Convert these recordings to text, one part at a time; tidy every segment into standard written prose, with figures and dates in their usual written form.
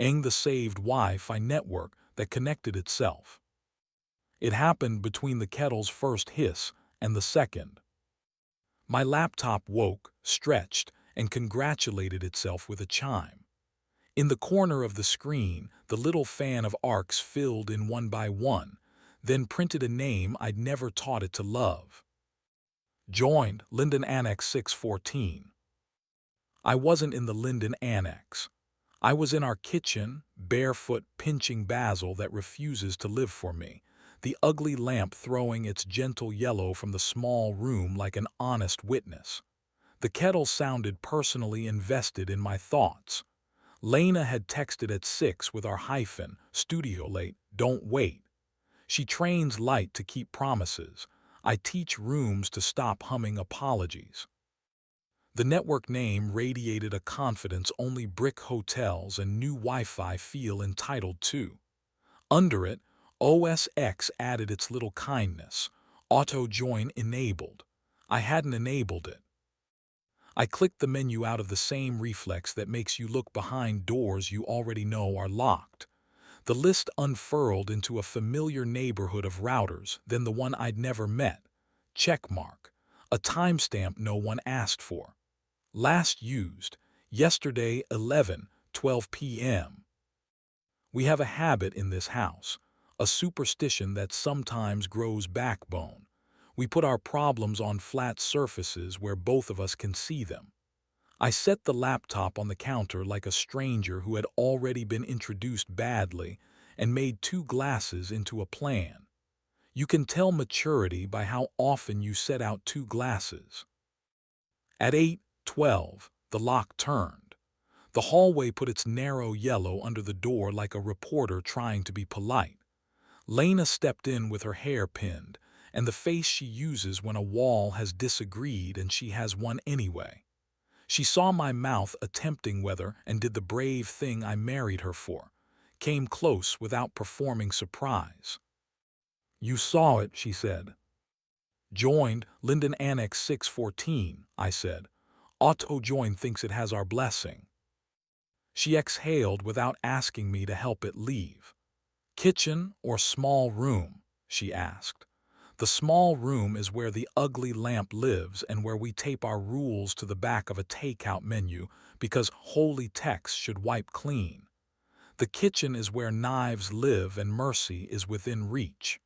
the saved Wi-Fi network that connected itself. It happened between the kettle's first hiss and the second. My laptop woke, stretched, and congratulated itself with a chime. In the corner of the screen, the little fan of arcs filled in one by one, then printed a name I'd never taught it to love. Joined Linden Annex 614. I wasn't in the Linden Annex. I was in our kitchen, barefoot, pinching basil that refuses to live for me, the ugly lamp throwing its gentle yellow from the small room like an honest witness. The kettle sounded personally invested in my thoughts. Lena had texted at 6 with our hyphen, studio late, don't wait. She trains light to keep promises. I teach rooms to stop humming apologies. The network name radiated a confidence only brick hotels and new Wi-Fi feel entitled to. Under it, OS X added its little kindness, auto-join enabled. I hadn't enabled it. I clicked the menu out of the same reflex that makes you look behind doors you already know are locked. The list unfurled into a familiar neighborhood of routers, then the one I'd never met. Checkmark. A timestamp no one asked for. Last used, yesterday 11:12 p.m. We have a habit in this house, a superstition that sometimes grows backbone. We put our problems on flat surfaces where both of us can see them. I set the laptop on the counter like a stranger who had already been introduced badly and made 2 glasses into a plan. You can tell maturity by how often you set out 2 glasses. At 8:12, the lock turned. The hallway put its narrow yellow under the door like a reporter trying to be polite. Lena stepped in with her hair pinned, and the face she uses when a wall has disagreed and she has one anyway. She saw my mouth attempting weather and did the brave thing I married her for, came close without performing surprise. You saw it, she said. Joined Linden Annex 614, I said. Auto-join thinks it has our blessing. She exhaled without asking me to help it leave. Kitchen or small room? She asked. The small room is where the ugly lamp lives and where we tape our rules to the back of a takeout menu because holy text should wipe clean. The kitchen is where knives live and mercy is within reach.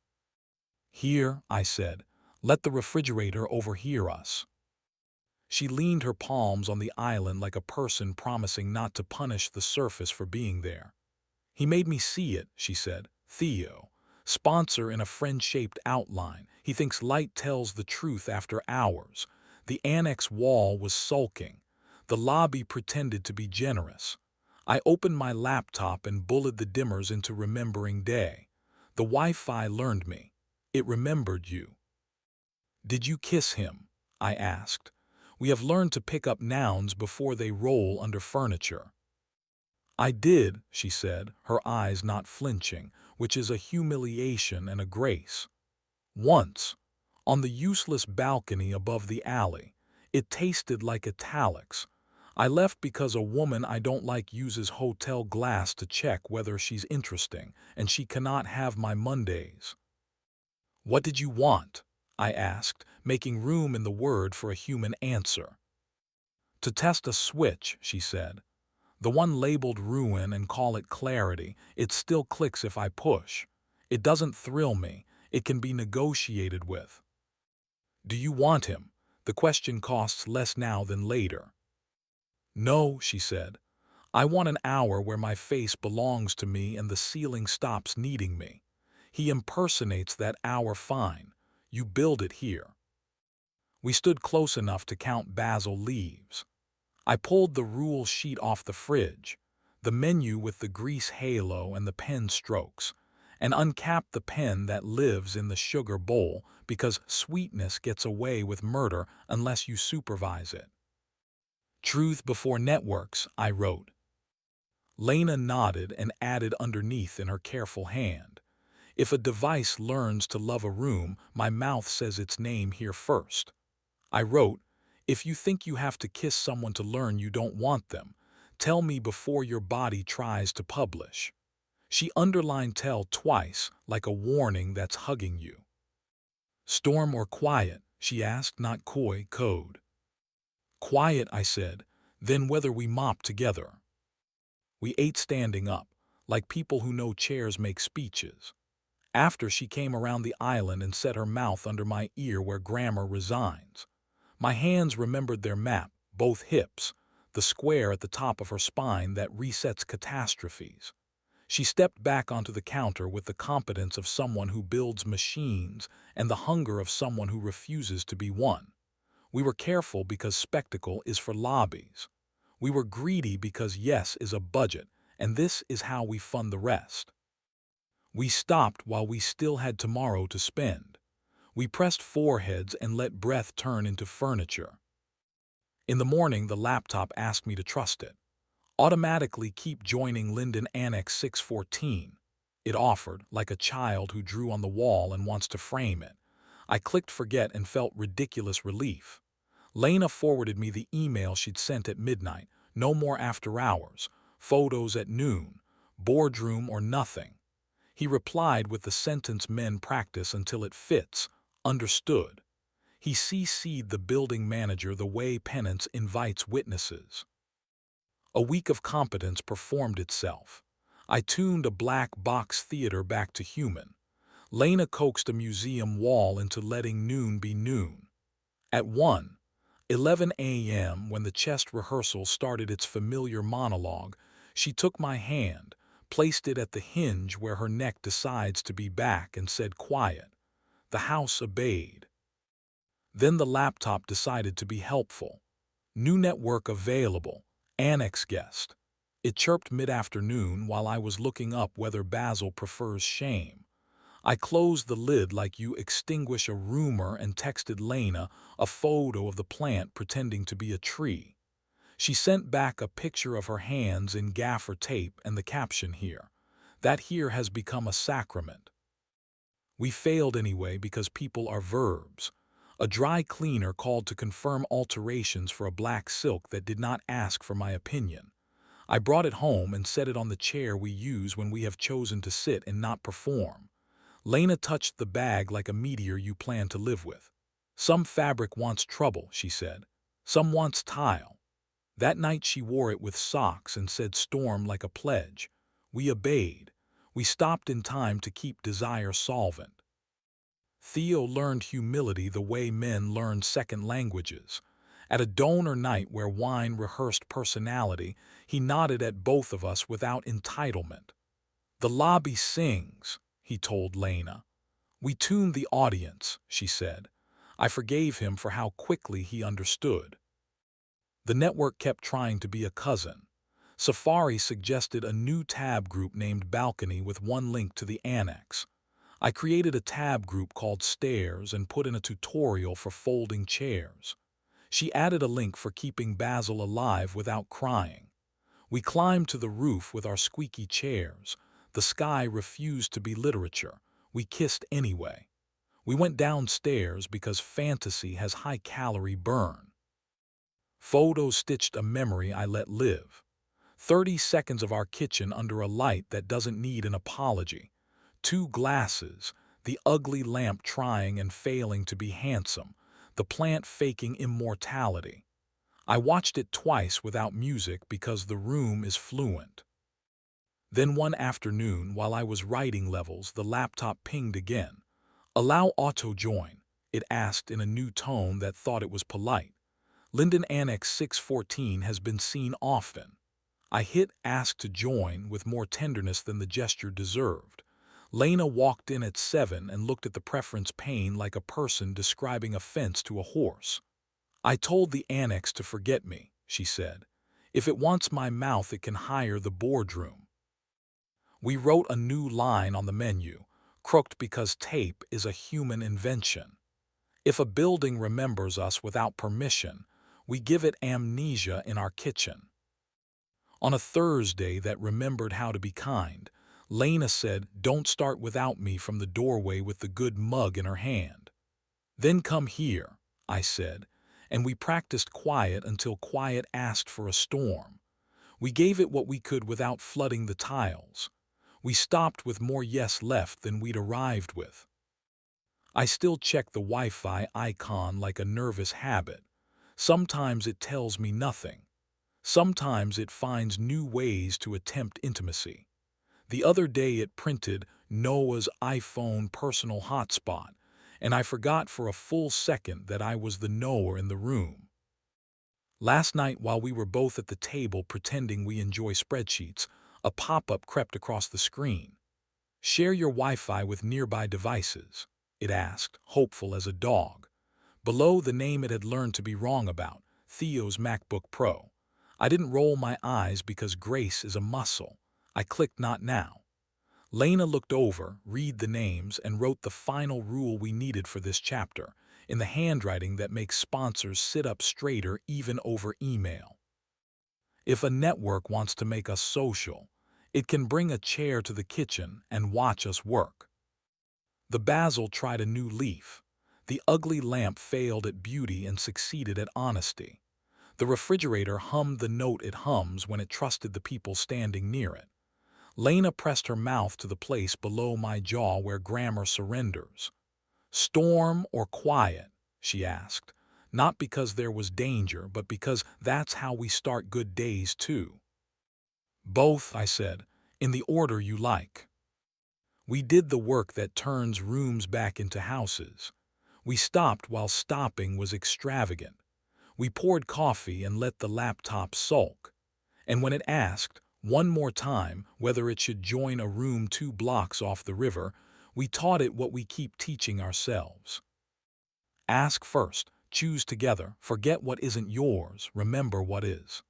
Here, I said, let the refrigerator overhear us. She leaned her palms on the island like a person promising not to punish the surface for being there. He made me see it, she said. Theo. Sponsor in a friend-shaped outline. He thinks light tells the truth after hours. The annex wall was sulking. The lobby pretended to be generous. I opened my laptop and bullied the dimmers into remembering day. The Wi-Fi learned me. It remembered you. Did you kiss him? I asked. We have learned to pick up nouns before they roll under furniture. I did, she said, her eyes not flinching, which is a humiliation and a grace. Once, on the useless balcony above the alley, it tasted like italics. I left because a woman I don't like uses hotel glass to check whether she's interesting, and she cannot have my Mondays. What did you want? I asked, making room in the word for a human answer. To test a switch, she said. The one labeled ruin and call it clarity, it still clicks if I push. It doesn't thrill me. It can be negotiated with. Do you want him? The question costs less now than later. No, she said. I want an hour where my face belongs to me and the ceiling stops needing me. He impersonates that hour fine. You build it here. We stood close enough to count basil leaves. I pulled the rule sheet off the fridge, the menu with the grease halo and the pen strokes, and uncapped the pen that lives in the sugar bowl because sweetness gets away with murder unless you supervise it. Truth before networks, I wrote. Lena nodded and added underneath in her careful hand. If a device learns to love a room, my mouth says its name here first. I wrote, if you think you have to kiss someone to learn you don't want them, Tell me before your body tries to publish. She underlined tell twice, like a warning that's hugging you. Storm or quiet? She asked, not coy code. Quiet, I said, then whether we mop together. We ate standing up, like people who know chairs make speeches. After, she came around the island and set her mouth under my ear where grammar resigns. My hands remembered their map, both hips, the square at the top of her spine that resets catastrophes. She stepped back onto the counter with the competence of someone who builds machines and the hunger of someone who refuses to be one. We were careful because spectacle is for lobbies. We were greedy because yes is a budget, and this is how we fund the rest. We stopped while we still had tomorrow to spend. We pressed foreheads and let breath turn into furniture. In the morning, the laptop asked me to trust it. Automatically keep joining Linden Annex 614. It offered, like a child who drew on the wall and wants to frame it. I clicked forget and felt ridiculous relief. Lena forwarded me the email she'd sent at midnight, no more after hours, photos at noon, boardroom or nothing. He replied with the sentence men practice until it fits, understood. He CC'd the building manager the way penance invites witnesses. A week of competence performed itself. I tuned a black box theater back to human. Lena coaxed a museum wall into letting noon be noon. At 1:11 a.m., when the chest rehearsal started its familiar monologue, she took my hand, placed it at the hinge where her neck decides to be back, and said quiet. The house obeyed. Then the laptop decided to be helpful. New network available. Annex guest. It chirped mid-afternoon while I was looking up whether Basil prefers shame. I closed the lid like you extinguish a rumor and texted Lena a photo of the plant pretending to be a tree. She sent back a picture of her hands in gaffer tape and the caption here. That here has become a sacrament. We failed anyway because people are verbs. A dry cleaner called to confirm alterations for a black silk that did not ask for my opinion. I brought it home and set it on the chair we use when we have chosen to sit and not perform. Lena touched the bag like a meteor you plan to live with. Some fabric wants trouble, she said. Some wants tile. That night she wore it with socks and said storm like a pledge. We obeyed. We stopped in time to keep desire solvent. Theo learned humility the way men learn second languages. At a donor night where wine rehearsed personality, he nodded at both of us without entitlement. The lobby sings, he told Lena. We tuned the audience, she said. I forgave him for how quickly he understood. The network kept trying to be a cousin. Safari suggested a new tab group named Balcony with one link to the annex. I created a tab group called Stairs and put in a tutorial for folding chairs. She added a link for keeping Basil alive without crying. We climbed to the roof with our squeaky chairs. The sky refused to be literature. We kissed anyway. We went downstairs because fantasy has high-calorie burn. Photos stitched a memory I let live. 30 seconds of our kitchen under a light that doesn't need an apology. 2 glasses, the ugly lamp trying and failing to be handsome, the plant faking immortality. I watched it twice without music because the room is fluent. Then one afternoon, while I was writing levels, the laptop pinged again. Allow auto-join, it asked in a new tone that thought it was polite. Linden Annex 614 has been seen often. I hit ask to join with more tenderness than the gesture deserved. Lena walked in at 7 and looked at the preference pane like a person describing a fence to a horse. I told the annex to forget me, she said. If it wants my mouth, it can hire the boardroom. We wrote a new line on the menu, crooked because tape is a human invention. If a building remembers us without permission, we give it amnesia in our kitchen. On a Thursday that remembered how to be kind, Lena said, "Don't start without me," from the doorway with the good mug in her hand. "Then come here," I said, and we practiced quiet until quiet asked for a storm. We gave it what we could without flooding the tiles. We stopped with more yes left than we'd arrived with. I still check the Wi-Fi icon like a nervous habit. Sometimes it tells me nothing. Sometimes it finds new ways to attempt intimacy. The other day it printed Noah's iPhone personal hotspot, and I forgot for a full second that I was the knower in the room. Last night, while we were both at the table pretending we enjoy spreadsheets, a pop-up crept across the screen. "Share your Wi-Fi with nearby devices," it asked, hopeful as a dog. Below, the name it had learned to be wrong about, Theo's MacBook Pro. I didn't roll my eyes because grace is a muscle. I clicked not now. Lena looked over, read the names, and wrote the final rule we needed for this chapter, in the handwriting that makes sponsors sit up straighter even over email. If a network wants to make us social, it can bring a chair to the kitchen and watch us work. The basil tried a new leaf. The ugly lamp failed at beauty and succeeded at honesty. The refrigerator hummed the note it hums when it trusted the people standing near it. Lena pressed her mouth to the place below my jaw where grammar surrenders. "Storm or quiet?" she asked, not because there was danger, but because that's how we start good days too. "Both," I said, "in the order you like." We did the work that turns rooms back into houses. We stopped while stopping was extravagant. We poured coffee and let the laptop sulk. And when it asked, one more time, whether it should join a room 2 blocks off the river, we taught it what we keep teaching ourselves. Ask first, choose together, forget what isn't yours, remember what is.